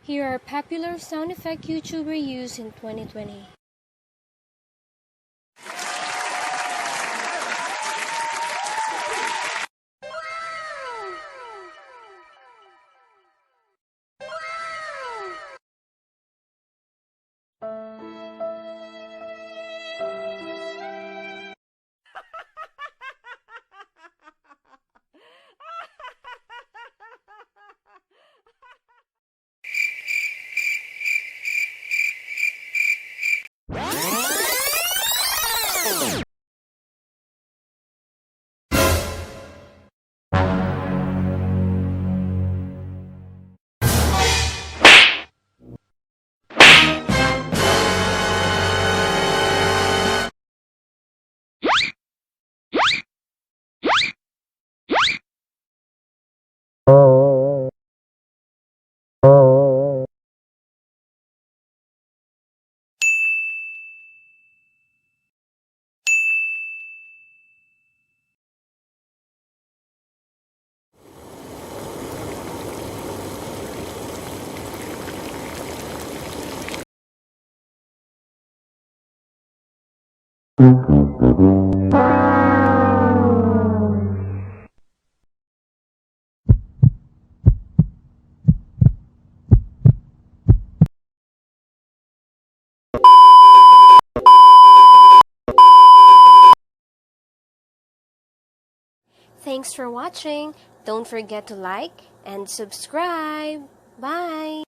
Here are popular sound effect YouTuber used in 2020. Thanks for watching. Don't forget to like and subscribe. Bye!